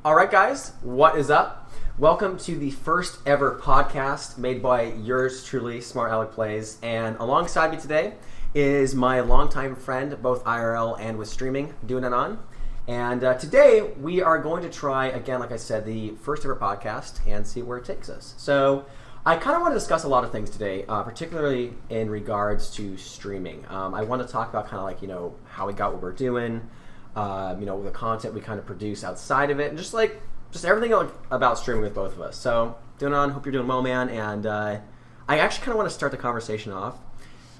All right, guys, what is up? Welcome to the first ever podcast made by yours truly, Smartalecplays, and alongside me today is my longtime friend, both IRL and with streaming, Duonanon. And today we are going to try, again, like I said, the first ever podcast and see where it takes us. So I kind of want to discuss a lot of things today, particularly in regards to streaming. I want to talk about kind of like, how we got what we're doing, the content we kind of produce outside of it, and just everything about streaming with both of us. So, Duonanon, hope you're doing well, man. And I actually kind of want to start the conversation off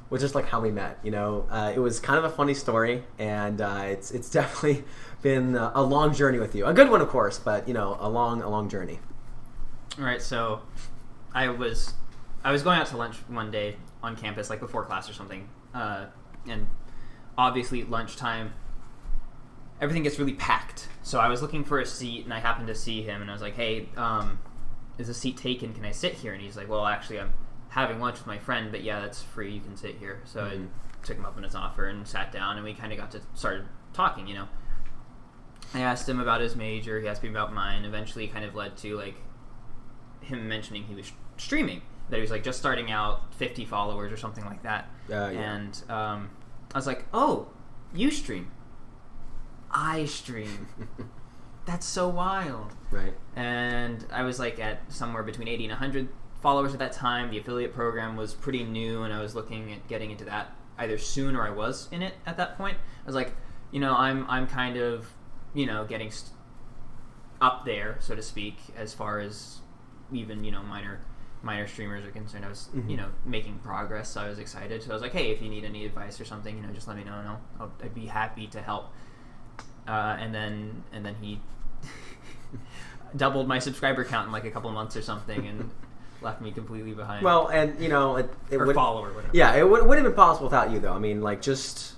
with just like how we met. It was kind of a funny story, and it's definitely been a long journey with you. A good one, of course, but a long journey. All right, so I was going out to lunch one day on campus, like before class or something, and obviously lunchtime, everything gets really packed. So I was looking for a seat, and I happened to see him, and I was like, hey, is a seat taken? Can I sit here? And he's like, well, actually, I'm having lunch with my friend, but yeah, that's free. You can sit here. So I took him up on his offer and sat down, and we kind of got to started talking, I asked him about his major. He asked me about mine. Eventually, it kind of led to, like, him mentioning he was streaming, that he was, like, just starting out, 50 followers or something like that. Yeah. And I was like, oh, you stream. I stream. That's so wild. Right. And I was like at somewhere between 80 and 100 followers at that time. The affiliate program was pretty new, and I was looking at getting into that either soon or I was in it at that point. I was like, I'm kind of, getting up there, so to speak, as far as even, minor streamers are concerned. I was, making progress, so I was excited. So I was like, hey, if you need any advice or something, just let me know, and I'd be happy to help. And then he doubled my subscriber count in like a couple months or something, and left me completely behind. Well, and it or would follower, whatever. Yeah, it wouldn't have been possible without you, though. I mean, like, just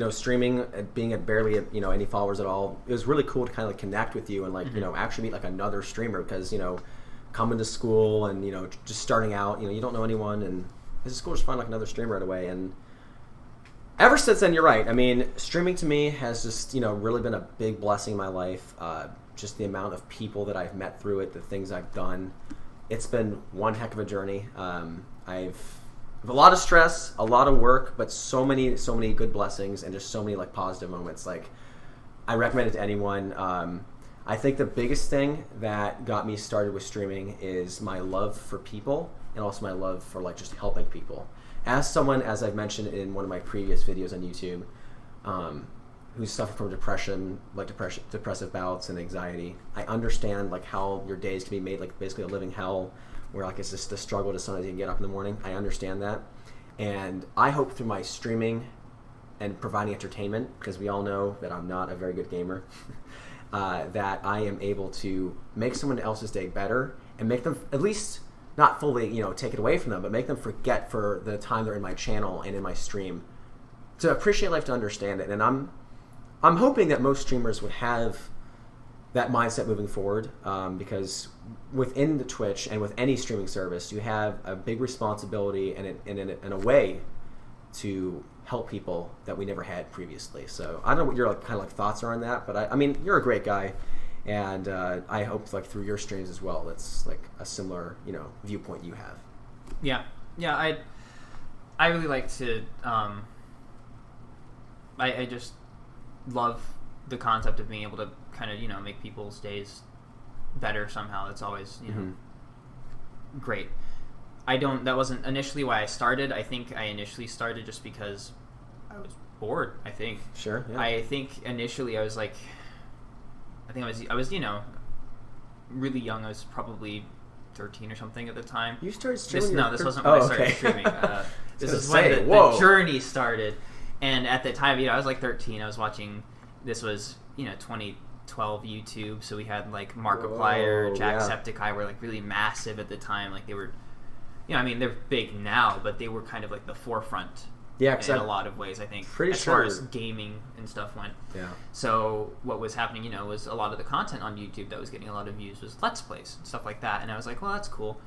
streaming, being at barely any followers at all. It was really cool to kind of like connect with you and like actually meet like another streamer, because coming to school and just starting out, you don't know anyone, and it's cool to just find like another streamer right away. And ever since then, you're right. I mean, streaming to me has just, really been a big blessing in my life. Just the amount of people that I've met through it, the things I've done. It's been one heck of a journey. I've a lot of stress, a lot of work, but so many good blessings and just so many like positive moments. Like, I recommend it to anyone. I think the biggest thing that got me started with streaming is my love for people, and also my love for like just helping people. As someone, as I've mentioned in one of my previous videos on YouTube, who suffered from depressive bouts and anxiety, I understand like how your days can be made like basically a living hell, where like it's just the struggle to sometimes even get up in the morning. I understand that, and I hope through my streaming and providing entertainment, because we all know that I'm not a very good gamer, that I am able to make someone else's day better and make them at least not fully, take it away from them, but make them forget for the time they're in my channel and in my stream, to appreciate life, to understand it. And I'm hoping that most streamers would have that mindset moving forward, because within the Twitch and with any streaming service, you have a big responsibility and in a way to help people that we never had previously. So I don't know what your kind of thoughts are on that, but I mean, you're a great guy. And I hope like through your streams as well, it's like a similar viewpoint you have. Yeah. I really like to. I just love the concept of being able to kind of make people's days better somehow. It's always great. That wasn't initially why I started. I think I initially started just because I was bored. I think. Sure. Yeah. I think initially I was like. I was really young. I was probably 13 or something at the time. You started streaming? This wasn't when I started streaming. This is when the journey started. And at the time, I was like 13. I was watching, this was, 2012 YouTube. So we had like Markiplier, Jacksepticeye were like really massive at the time. Like they were, they're big now, but they were kind of like the forefront. Yeah, in a lot of ways, I think, as far as gaming and stuff went. Yeah. So what was happening, was a lot of the content on YouTube that was getting a lot of views was Let's Plays and stuff like that. And I was like, well, that's cool.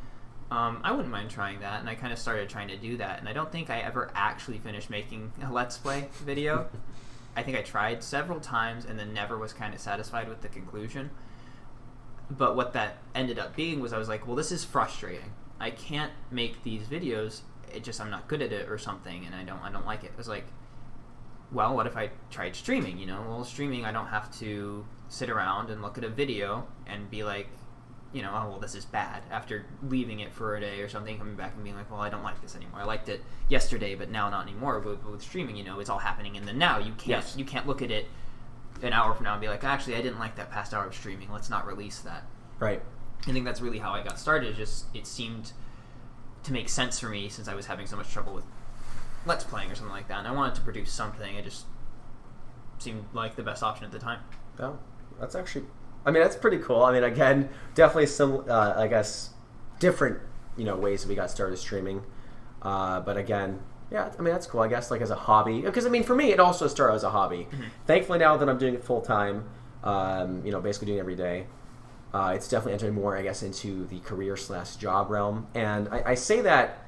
I wouldn't mind trying that. And I kind of started trying to do that. And I don't think I ever actually finished making a Let's Play video. I think I tried several times and then never was kind of satisfied with the conclusion. But what that ended up being was I was like, well, this is frustrating. I can't make these videos. I'm not good at it or something, and I don't like it. I was like, well, what if I tried streaming? Well, streaming, I don't have to sit around and look at a video and be like, oh, well, this is bad. After leaving it for a day or something, coming back and being like, well, I don't like this anymore. I liked it yesterday, but now not anymore. With streaming, it's all happening in the now. You can't look at it an hour from now and be like, actually, I didn't like that past hour of streaming. Let's not release that. Right. I think that's really how I got started. It seemed to make sense for me since I was having so much trouble with Let's Playing or something like that, and I wanted to produce something. It just seemed like the best option at the time. Oh, that's actually... that's pretty cool. Again, definitely some, I guess, different, ways that we got started streaming. But again, yeah, that's cool. I guess, like, as a hobby. Because, for me, it also started as a hobby. Mm-hmm. Thankfully, now that I'm doing it full-time, basically doing it every day, it's definitely entering more, I guess, into the career/job realm. And I say that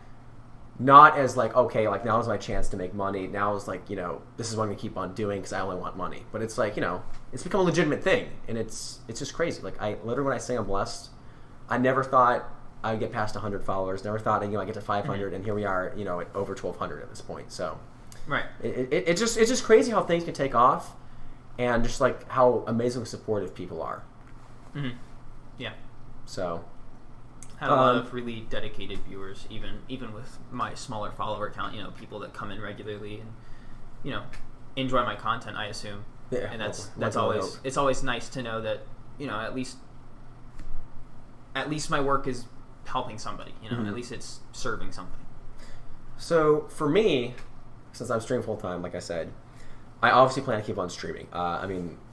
not as like, okay, like now is my chance to make money. Now is like, this is what I'm going to keep on doing because I only want money. But it's like, it's become a legitimate thing. And it's just crazy. Like, literally when I say I'm blessed, I never thought I'd get past 100 followers. Never thought, I'd get to 500. Mm-hmm. And here we are, at over 1,200 at this point. So right. It's just crazy how things can take off and just like how amazingly supportive people are. Mm-hmm. Yeah. So... had a lot of really dedicated viewers, even with my smaller follower count. People that come in regularly and enjoy my content. I assume, yeah, and that's always it's always nice to know that at least my work is helping somebody. Mm-hmm. At least it's serving something. So for me, since I'm streaming full time, like I said, I obviously plan to keep on streaming.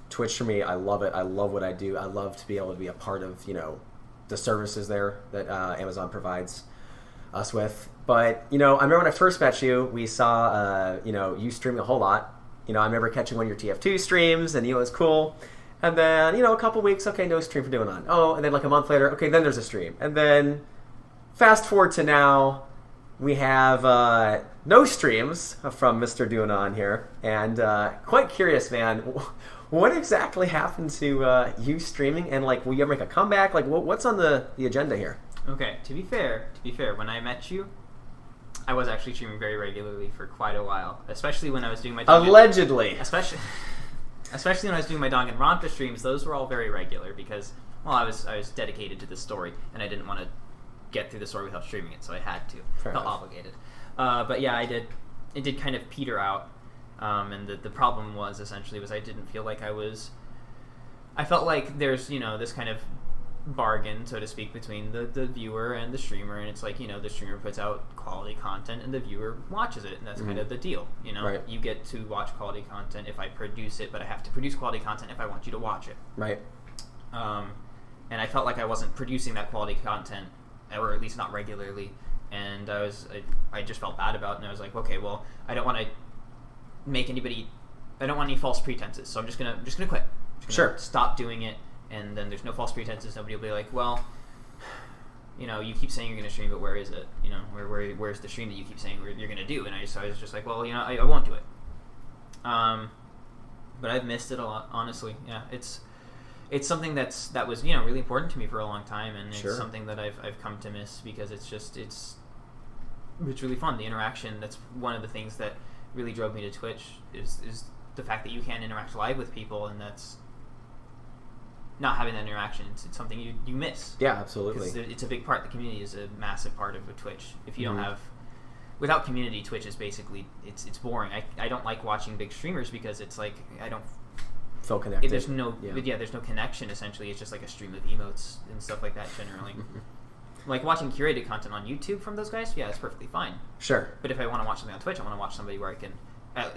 Twitch for me, I love it. I love what I do. I love to be able to be a part of the services there that Amazon provides us with. But, I remember when I first met you, we saw, you streaming a whole lot. I remember catching one of your TF2 streams, and it was cool. And then, a couple weeks, okay, no stream for Duonanon. Oh, and then like a month later, okay, then there's a stream. And then fast forward to now, we have no streams from Mr. Duonanon here. And quite curious, man. What exactly happened to you streaming, and like, will you ever make a comeback? Like, what's on the agenda here? Okay, to be fair, when I met you, I was actually streaming very regularly for quite a while, especially when I was doing my allegedly. Especially when I was doing my Danganronpa streams. Those were all very regular because, well, I was dedicated to the story, and I didn't want to get through the story without streaming it, so I had to. Felt obligated. But yeah, I did. It did kind of peter out. And the problem was essentially I didn't feel like I felt like there's, this kind of bargain, so to speak, between the viewer and the streamer, and it's like, the streamer puts out quality content and the viewer watches it, and that's kind of the deal, Right. You get to watch quality content if I produce it, but I have to produce quality content if I want you to watch it. Right. And I felt like I wasn't producing that quality content, or at least not regularly, and I just felt bad about it, and I was like, okay, well, I don't want any false pretenses, so I'm just gonna quit. Sure. Stop doing it, and then there's no false pretenses. Nobody will be like, well, you keep saying you're gonna stream, but where is it? Where's the stream that you keep saying you're gonna do? And I was just like, well, I won't do it. But I've missed it a lot, honestly. Yeah, it's something that was really important to me for a long time, and it's something that I've come to miss because it's really fun. The interaction, that's one of the things that really drove me to Twitch is the fact that you can interact live with people, and that's not having that interaction. It's something you miss. Yeah, absolutely. It's a big part. The community is a massive part of a Twitch. If you don't have, without community, Twitch is basically it's boring. I don't like watching big streamers because it's like I don't feel connected. There's no there's no connection. Essentially, it's just like a stream of emotes and stuff like that. Generally. Like watching curated content on YouTube from those guys, yeah, that's perfectly fine. Sure. But if I want to watch something on Twitch, I want to watch somebody where I can,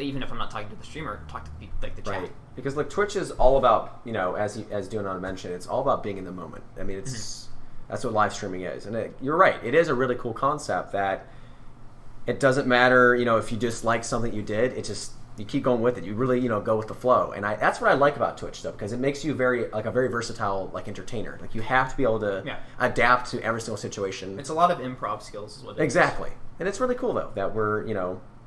even if I'm not talking to the streamer, talk to the chat. Right. Because like Twitch is all about, as Duonanon mentioned, it's all about being in the moment. It's that's what live streaming is, and you're right. It is a really cool concept that it doesn't matter, if you just like something you did, it just you keep going with it. You really, go with the flow. And that's what I like about Twitch, though, because it makes you a very versatile, entertainer. Like, you have to be able to adapt to every single situation. It's a lot of improv skills is what it Exactly. is. And it's really cool, though, that we're,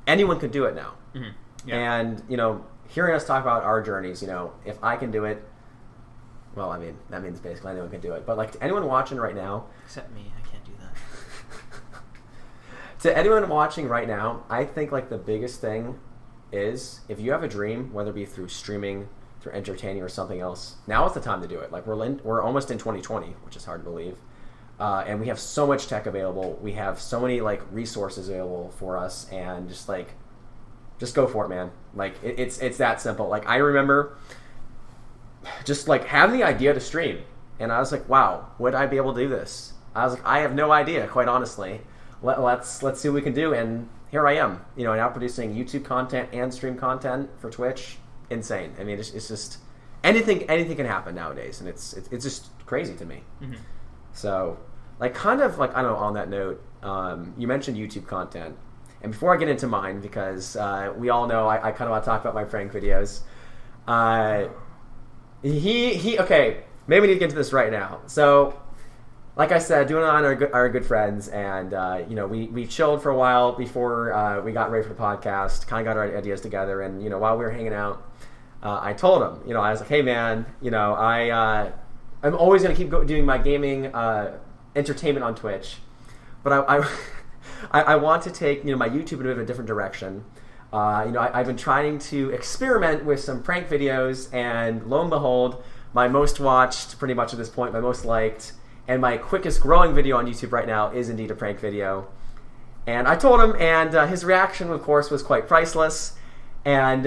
anyone could do it now. Mm-hmm. Yeah. And, hearing us talk about our journeys, if I can do it, Well, I mean, that means basically anyone can do it. But like to anyone watching right now, except me, I can't do that. To anyone watching right now, I think like the biggest thing is if you have a dream, whether it be through streaming, through entertaining, or something else, now is the time to do it. Like we're almost in 2020, which is hard to believe, and we have so much tech available. We have so many like resources available for us, and just go for it, man. Like it's that simple. Like I remember just like having the idea to stream, and I was like, wow, would I be able to do this? I was like, I have no idea, quite honestly. Let's see what we can do, and here I am, now producing YouTube content and stream content for Twitch. Insane. I mean, it's just anything can happen nowadays, and it's just crazy to me. Mm-hmm. So, like, kind of like, I don't know. On that note, you mentioned YouTube content, and before I get into mine, because we all know I kind of want to talk about my prank videos. Okay, maybe we need to get into this right now. So, like I said, Duonanon are good friends, and we chilled for a while before we got ready for the podcast. Kind of got our ideas together, and while we were hanging out, I told him, I was like, hey man, I'm always gonna keep doing my gaming entertainment on Twitch, but I want to take my YouTube in a bit of a different direction. I've been trying to experiment with some prank videos, and lo and behold, my most watched, pretty much at this point, my most liked, and my quickest growing video on YouTube right now is indeed a prank video. And I told him, and his reaction, of course, was quite priceless. And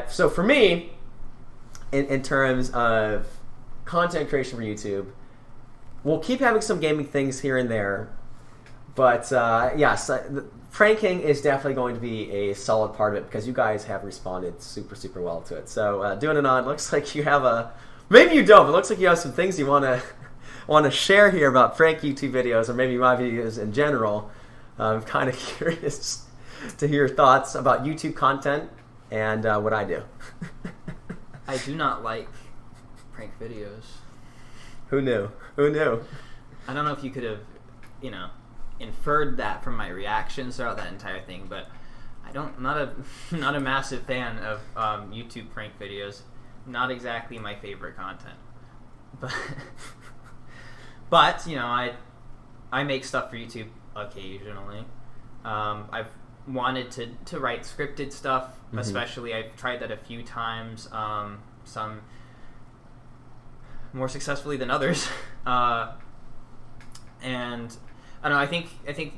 so for me, in terms of content creation for YouTube, we'll keep having some gaming things here and there. But yes, pranking is definitely going to be a solid part of it because you guys have responded super, super well to it. So Duonanon, looks like you have maybe you don't, but it looks like you have some things you want to share here about prank YouTube videos, or maybe my videos in general. I'm kind of curious to hear your thoughts about YouTube content and what I do. I do not like prank videos. Who knew? I don't know if you could have, inferred that from my reactions throughout that entire thing, but not a massive fan of YouTube prank videos. Not exactly my favorite content, but I make stuff for YouTube occasionally. I've wanted to write scripted stuff, mm-hmm. especially. I've tried that a few times, some more successfully than others, and I don't know. I think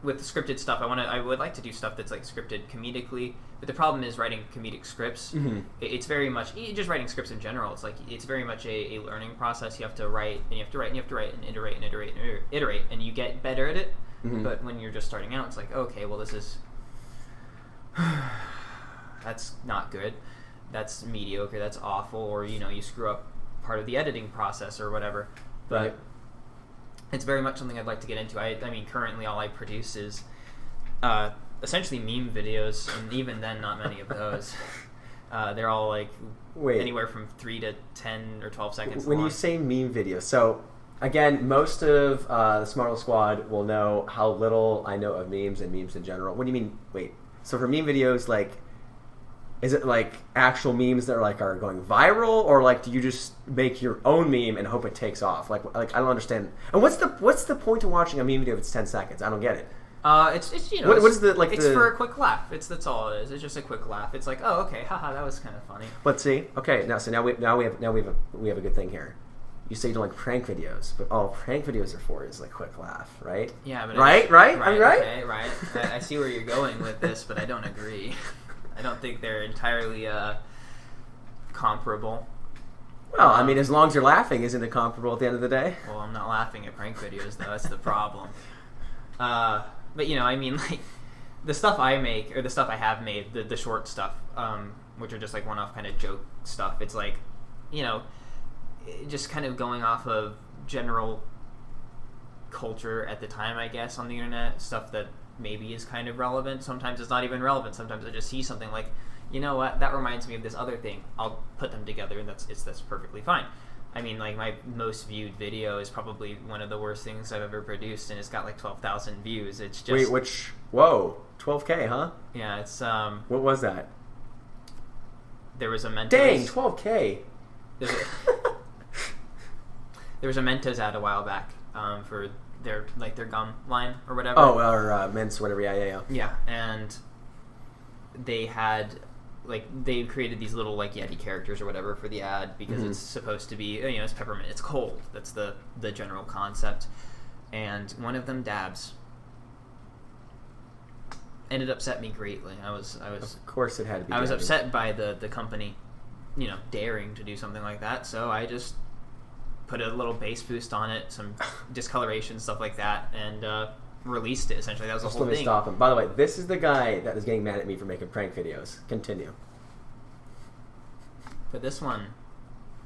with the scripted stuff, I would like to do stuff that's like scripted comedically. But the problem is writing comedic scripts. Mm-hmm. It's very much just writing scripts in general. It's like it's very much a learning process. You have to write and you have to write and you have to write and iterate, and you get better at it. Mm-hmm. But when you're just starting out, it's like, okay, well, this is that's not good. That's mediocre. That's awful. Or you screw up part of the editing process or whatever. But right. It's very much something I'd like to get into. I mean, currently all I produce is essentially meme videos, and even then, not many of those. They're all like anywhere from 3 to 10 or 12 seconds when long. You say meme videos, so again, most of the Smartal Squad will know how little I know of memes and memes in general. What do you mean? Wait, so for meme videos, like, is it like actual memes that are going viral, or like do you just make your own meme and hope it takes off? Like I don't understand. And what's the point of watching a meme video if it's 10 seconds? I don't get it. It's what is the like? It's for a quick laugh. That's all it is. It's just a quick laugh. It's like, oh, okay, haha, that was kind of funny. Let's see. Okay, now we have a good thing here. You say you don't like prank videos, but all prank videos are for is like quick laugh, right? Yeah, but right. I'm right. Okay, right. I see where you're going with this, but I don't agree. I don't think they're entirely comparable. Well, I mean, as long as you're laughing, isn't it comparable at the end of the day? Well, I'm not laughing at prank videos, though. That's the problem. But I mean, like the stuff I make, or the stuff I have made, the short stuff, which are just like one-off kind of joke stuff. It's like, just kind of going off of general culture at the time, I guess, on the internet. Stuff that maybe is kind of relevant. Sometimes it's not even relevant. Sometimes I just see something like, you know what, that reminds me of this other thing. I'll put them together, and that's perfectly fine. I mean, like, my most viewed video is probably one of the worst things I've ever produced, and it's got like 12,000 views. It's just... Wait, whoa, 12K, huh? Yeah, it's... What was that? There was a mentalist... Dang, 12K! there was a Mentos ad a while back for their gum line or whatever. Oh, or mints, whatever. Yeah. Yeah, and they had they created these little Yeti characters or whatever for the ad because it's supposed to be it's peppermint, it's cold. That's the general concept. And one of them dabs. And it upset me greatly. I was Of course, it had to be. I was upset by the company, daring to do something like that. So I just put a little bass boost on it, some discoloration, stuff like that, and released it. Essentially, that was the whole thing. Let me stop him. By the way, this is the guy that is getting mad at me for making prank videos. Continue. But this one,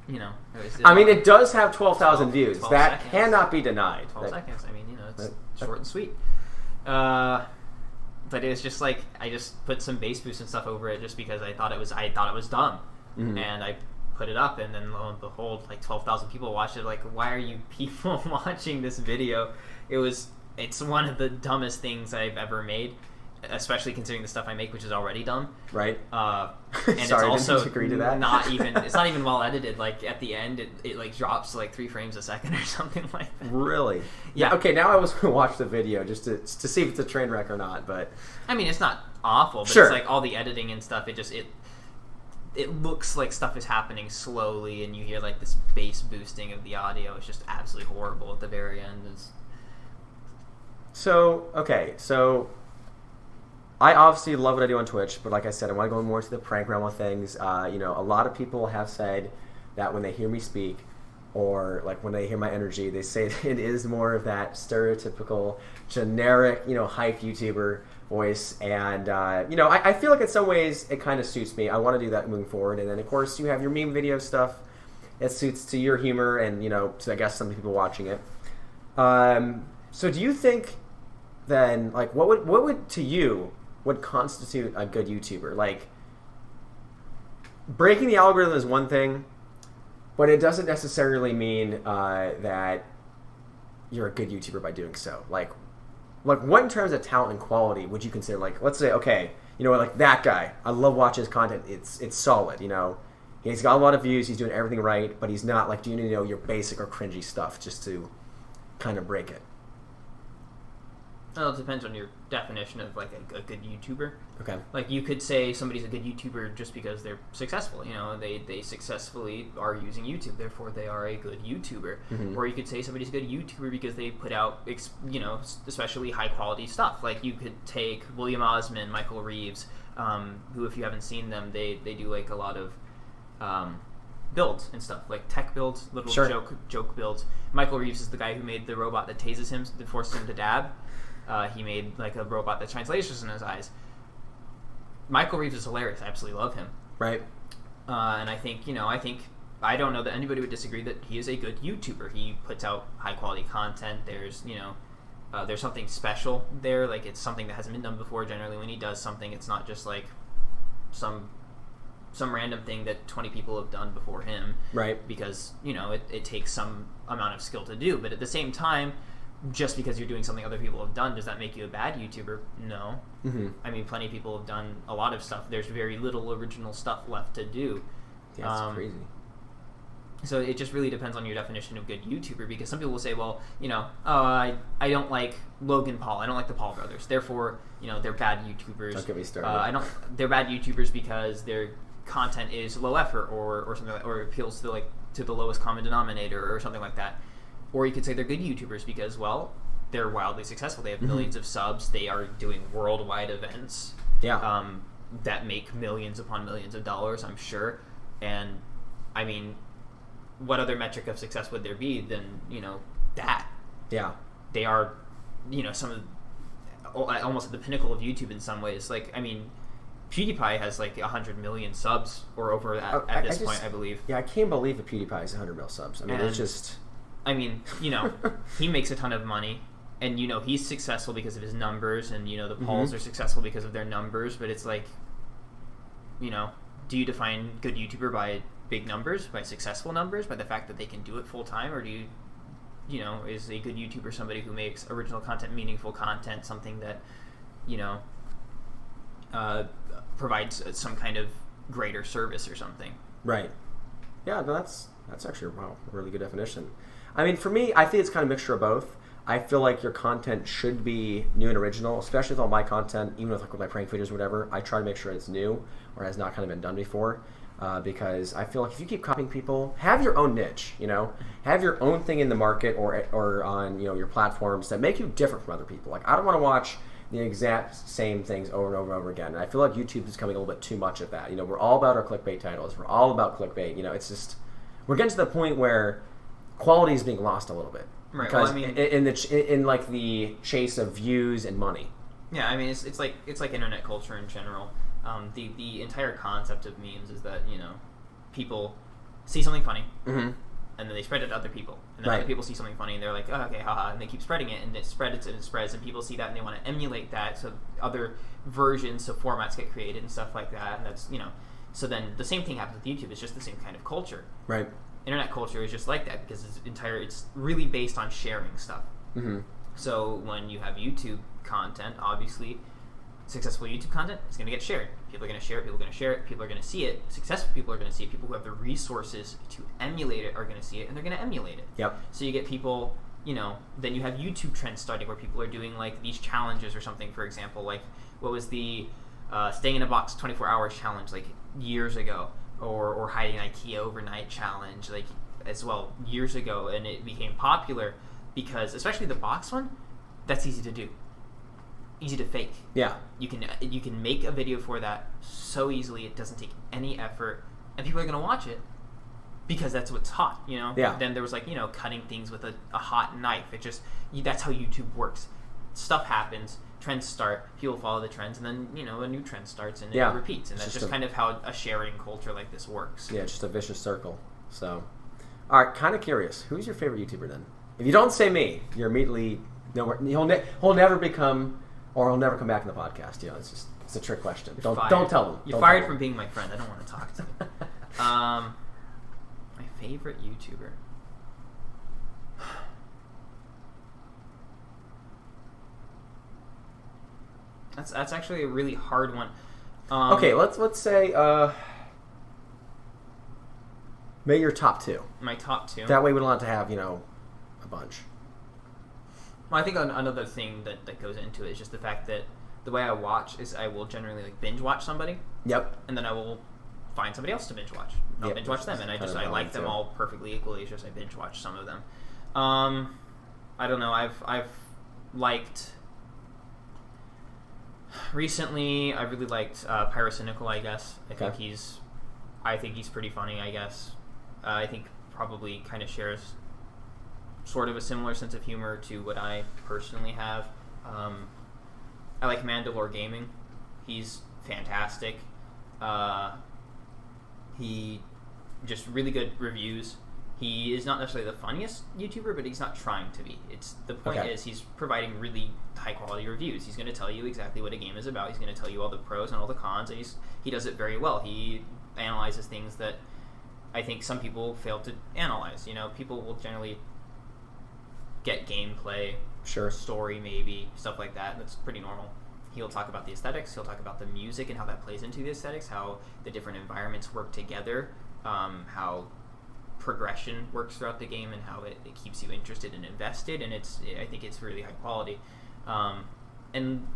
it does have 12,000 views. 12 that seconds. Cannot be denied. 12 seconds. I mean, it's short and sweet. But it was just I just put some bass boost and stuff over it just because I thought it was dumb, and I put it up, and then lo and behold, 12,000 people watched it. Why are you people watching this video? It's one of the dumbest things I've ever made, especially considering the stuff I make, which is already dumb. Right. And Sorry, it's also didn't agree to that. It's not even well edited. At the end, it drops to 3 frames a second or something like that. Really? Yeah. Okay, now I was going to watch the video just to see if it's a train wreck or not. But I mean, it's not awful, but sure. It's all the editing and stuff. It looks like stuff is happening slowly, and you hear this bass boosting of the audio. It's just absolutely horrible at the very end. So I obviously love what I do on Twitch, but like I said, I want to go more to the prank realm of things. A lot of people have said that when they hear me speak, or when they hear my energy, they say that it is more of that stereotypical, generic, hype YouTuber voice. And, I feel like in some ways it kind of suits me. I want to do that moving forward. And then, of course, you have your meme video stuff. It suits to your humor and, to, I guess, some people watching it. So do you think then, what would to you would constitute a good YouTuber? Breaking the algorithm is one thing, but it doesn't necessarily mean that you're a good YouTuber by doing so. What in terms of talent and quality would you consider? Let's say, okay, that guy, I love watching his content. It's solid. He's got a lot of views. He's doing everything right, but he's not doing your basic or cringy stuff just to kind of break it. Well, it depends on your definition of a good YouTuber. Okay. You could say somebody's a good YouTuber just because they're successful. They successfully are using YouTube, therefore they are a good YouTuber. Mm-hmm. Or you could say somebody's a good YouTuber because they put out especially high quality stuff. You could take William Osman, Michael Reeves, who, if you haven't seen them, they do a lot of builds and stuff, tech builds, little sure. joke builds. Michael Reeves is the guy who made the robot that tases him, that forces him to dab. He made a robot that shines lasers in his eyes. Michael Reeves is hilarious. I absolutely love him. Right. And I think I don't know that anybody would disagree that he is a good YouTuber. He puts out high quality content. There's there's something special there. It's something that hasn't been done before. Generally, when he does something, it's not just some random thing that 20 people have done before him. Right. Because it takes some amount of skill to do. But at the same time, just because you're doing something other people have done, does that make you a bad YouTuber? No. Mm-hmm. I mean, plenty of people have done a lot of stuff. There's very little original stuff left to do. Yeah, that's crazy. So it just really depends on your definition of good YouTuber, because some people will say, well, I don't like Logan Paul. I don't like the Paul brothers. Therefore, they're bad YouTubers. Don't get me started. They're bad YouTubers because their content is low effort or something or appeals to the lowest common denominator or something like that. Or you could say they're good YouTubers because, well, they're wildly successful. They have millions of subs. They are doing worldwide events. Yeah. That make millions upon millions of dollars, I'm sure. And, I mean, what other metric of success would there be than, that? Yeah. They are, some of almost at the pinnacle of YouTube in some ways. PewDiePie has 100 million subs or over at this point, I believe. Yeah, I can't believe that PewDiePie has 100 mil subs. I mean, it's just... he makes a ton of money, and, he's successful because of his numbers, and, the Pauls are successful because of their numbers, but it's do you define good YouTuber by big numbers, by successful numbers, by the fact that they can do it full time, or do you, is a good YouTuber somebody who makes original content, meaningful content, something that, provides some kind of greater service or something? Right. Yeah, no, that's actually a really good definition. I mean, for me, I think it's kind of a mixture of both. I feel like your content should be new and original, especially with all my content, even with my prank videos or whatever. I try to make sure it's new or has not kind of been done before, because I feel like if you keep copying people, have your own niche. Have your own thing in the market or on your platforms that make you different from other people. Like I don't want to watch the exact same things over and over and over again. And I feel like YouTube is becoming a little bit too much of that. We're all about our clickbait titles. We're all about clickbait. It's just we're getting to the point where quality is being lost a little bit. Right. Because well, I mean, in like the chase of views and money. Yeah, I mean it's like internet culture in general. The entire concept of memes is that people see something funny, and then they spread it to other people, and then other people see something funny and they're like, oh, okay, haha, and they keep spreading it, and it spreads and it spreads, and people see that and they want to emulate that, so other versions of formats get created and stuff like that, and that's so then the same thing happens with YouTube. It's just the same kind of culture. Right. Internet culture is just like that because it's really based on sharing stuff. So when you have YouTube content, obviously successful YouTube content is going to get shared. People are going to share it, people are going to share it, people are going to see it. Successful people are going to see it. People who have the resources to emulate it are going to see it, and they're going to emulate it. Yep. So you get people, then you have YouTube trends starting where people are doing like these challenges or something. For example, like what was the staying in a box 24 hours challenge like years ago, or hiding an IKEA overnight challenge like as well years ago, and it became popular because especially the box one, that's easy to do. Easy to fake. Yeah. You can make a video for that so easily. It doesn't take any effort, and people are going to watch it because that's what's hot. Yeah. Then there was like cutting things with a hot knife. It just that's how YouTube works. Stuff happens, trends start, people follow the trends, and then a new trend starts and it repeats. And that's just kind of how a sharing culture like this works. Yeah, just a vicious circle. So, all right, kind of curious. Who's your favorite YouTuber then? If you don't say me, you're immediately nowhere. He'll never become. Or he'll never come back in the podcast. It's a trick question. Don't tell them. You're fired from being my friend. I don't want to talk to you. My favorite YouTuber. That's actually a really hard one. Okay, let's say maybe your top two. My top two. That way we don't have to have a bunch. Well, I think another thing that goes into it is just the fact that the way I watch is I will generally like binge watch somebody. Yep. And then I will find somebody else to binge watch. I'll binge watch them, and I like them all perfectly equally. It's just I binge watch some of them. I don't know. I've liked recently. I really liked Pyrocynical. I guess I think he's pretty funny. I guess I think probably kind of shares sort of a similar sense of humor to what I personally have. I like Mandalore Gaming. He's fantastic. He just really good reviews. He is not necessarily the funniest YouTuber, but he's not trying to be. The point is he's providing really high quality reviews. He's going to tell you exactly what a game is about. He's going to tell you all the pros and all the cons. And he does it very well. He analyzes things that I think some people fail to analyze. People will generally get gameplay, story maybe, stuff like that. That's pretty normal. He'll talk about the aesthetics, he'll talk about the music and how that plays into the aesthetics, how the different environments work together, how progression works throughout the game, and how it keeps you interested and invested, and I think it's really high quality. And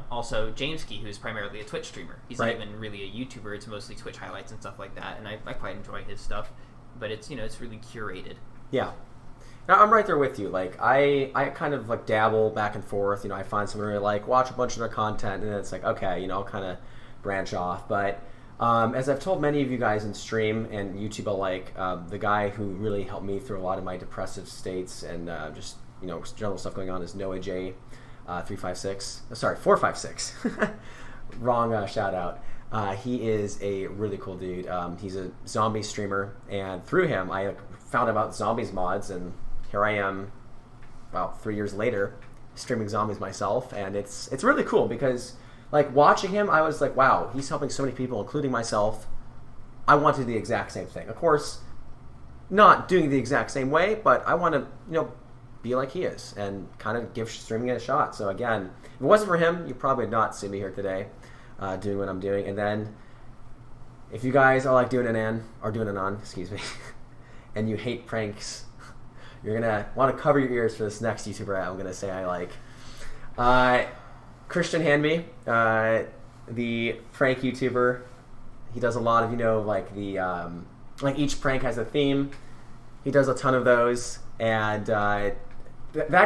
also James Key, who's primarily a Twitch streamer. He's not even really a YouTuber, it's mostly Twitch highlights and stuff like that, and I quite enjoy his stuff, but it's really curated. Yeah. I'm right there with you. Like I kind of like dabble back and forth. I find someone I really like, watch a bunch of their content, and then it's like, okay, I'll kind of branch off. But as I've told many of you guys in stream and YouTube alike, the guy who really helped me through a lot of my depressive states and just general stuff going on is Noah J 356. Sorry, 456. Wrong shout out. He is a really cool dude. He's a zombie streamer, and through him, I found out about zombies mods, and here I am, about 3 years later, streaming zombies myself, and it's really cool because, like, watching him, I was like, wow, he's helping so many people, including myself. I want to do the exact same thing. Of course, not doing the exact same way, but I want to, be like he is and kind of give streaming it a shot. So again, if it wasn't for him, you probably would not see me here today. Doing what I'm doing. And then if you guys are like Duonanon, excuse me, and you hate pranks, You're gonna want to cover your ears for this next YouTuber I'm gonna say I like. Christian Hanby, the prank YouTuber. He does a lot of, like the like each prank has a theme. He does a ton of those, and that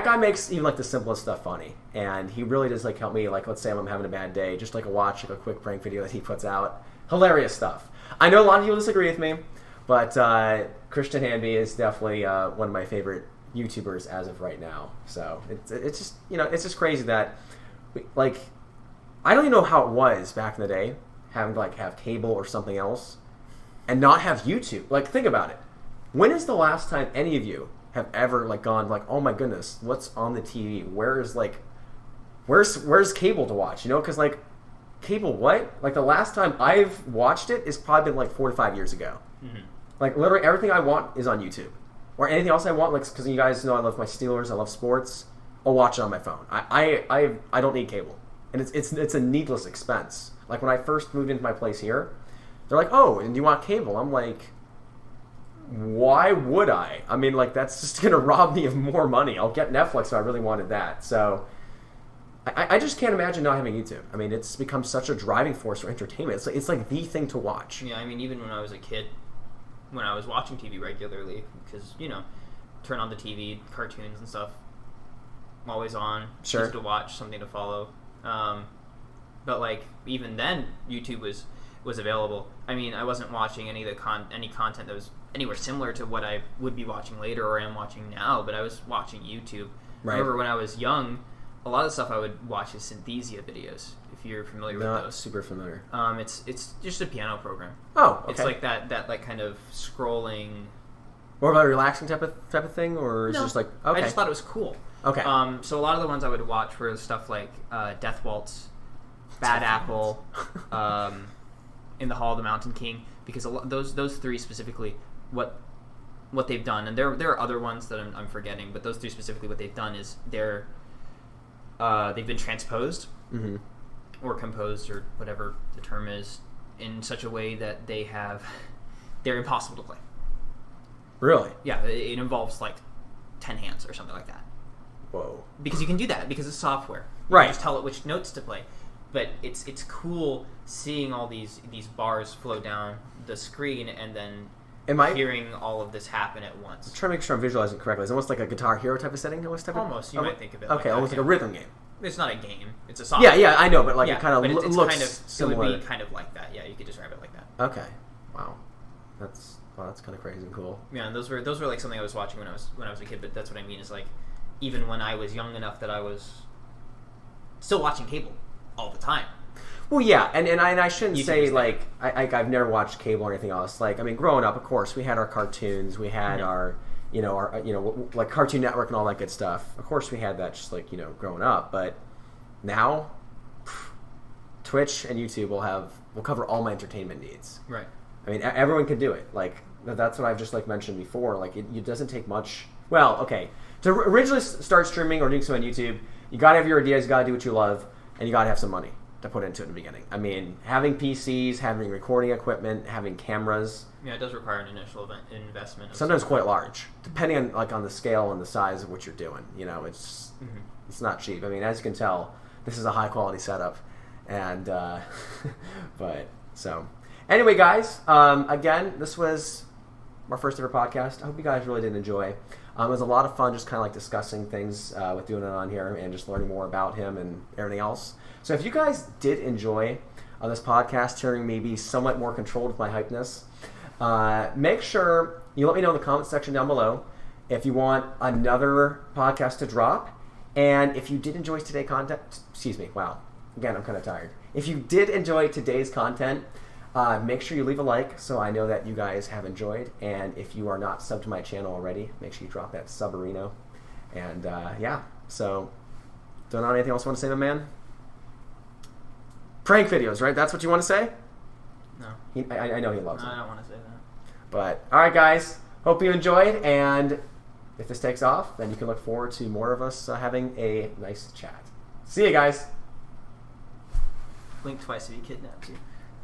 guy makes even like the simplest stuff funny. And he really does like help me. Like, let's say I'm having a bad day, just like watch a quick prank video that he puts out. Hilarious stuff. I know a lot of people disagree with me, but Christian Hanby is definitely one of my favorite YouTubers as of right now. So it's just it's just crazy that like I don't even know how it was back in the day having to like have cable or something else and not have YouTube. Like, think about it. When is the last time any of you have ever like gone like, oh my goodness, what's on the TV? Where's cable to watch? Because like cable, what? Like the last time I've watched it is probably been like 4 to 5 years ago. Mm-hmm. Like literally everything I want is on YouTube, or anything else I want. Like, because you guys know I love my Steelers, I love sports. I'll watch it on my phone. I don't need cable, and it's a needless expense. Like when I first moved into my place here, they're like, oh, and do you want cable? I'm like, why would I? I mean, like that's just gonna rob me of more money. I'll get Netflix if I really wanted that. So I just can't imagine not having YouTube. I mean, it's become such a driving force for entertainment. It's like the thing to watch. Yeah, I mean, even when I was a kid, when I was watching TV regularly, because, turn on the TV, cartoons and stuff, always on, sure, just to watch, something to follow. But, like, even then, YouTube was available. I mean, I wasn't watching any content that was anywhere similar to what I would be watching later or am watching now, but I was watching YouTube. Right. I remember when I was young, a lot of the stuff I would watch is Synthesia videos, if you're familiar with those. Not super familiar. It's just a piano program. Oh, okay. It's like that like kind of scrolling. More about a relaxing type of thing, or is it just like okay? I just thought it was cool. Okay. So a lot of the ones I would watch were stuff like Death Waltz, Bad Apple, In the Hall of the Mountain King, because those three specifically, what they've done, and there are other ones that I'm forgetting, but those three specifically, what they've done is they've been transposed, mm-hmm, or composed, or whatever the term is, in such a way that they're impossible to play. Really? Yeah, it involves like 10 hands or something like that. Whoa. Because you can do that because it's software. You can just tell it which notes to play. But it's cool seeing all these bars flow down the screen and then hearing all of this happen at once. I'm trying to make sure I'm visualizing correctly. It's almost like a Guitar Hero type of setting? Almost. You might think of it okay, almost like a rhythm game. It's not a game. It's a software. Yeah, I know, but like it kind of looks kind of similar. It would be kind of like that. Yeah, you could describe it like that. Okay. Wow. That's kind of crazy and cool. Yeah, and those were like something I was watching when I was a kid, but that's what I mean is like even when I was young enough that I was still watching cable all the time. Well, yeah, and I shouldn't say like I've never watched cable or anything else. Like, I mean, growing up, of course, we had our cartoons, we had our like Cartoon Network and all that good stuff. Of course, we had that just like growing up. But now, Twitch and YouTube will cover all my entertainment needs. Right. I mean, everyone can do it. Like that's what I've just like mentioned before. Like it doesn't take much. Well, okay, to originally start streaming or doing something on YouTube, you gotta have your ideas, you gotta do what you love, and you gotta have some money to put into it in the beginning. I mean, having PCs, having recording equipment, having cameras. Yeah, it does require an initial investment. Sometimes quite large, depending on the scale and the size of what you're doing. It's not cheap. I mean, as you can tell, this is a high quality setup, and but so anyway, guys. Again, this was our first ever podcast. I hope you guys really did enjoy. It was a lot of fun, just kind of like discussing things with Duonanon here and just learning more about him and everything else. So if you guys did enjoy this podcast, hearing me be somewhat more controlled with my hypeness, make sure you let me know in the comment section down below if you want another podcast to drop. And if you did enjoy today's content, again, I'm kind of tired. If you did enjoy today's content, make sure you leave a like so I know that you guys have enjoyed. And if you are not subbed to my channel already, make sure you drop that subarino. And so don't know anything else you want to say, my man? Prank videos, right? That's what you want to say? No. I know he loves them. I don't want to say that. But, alright guys, hope you enjoyed, and if this takes off, then you can look forward to more of us having a nice chat. See you guys! Blink twice if he kidnaps you.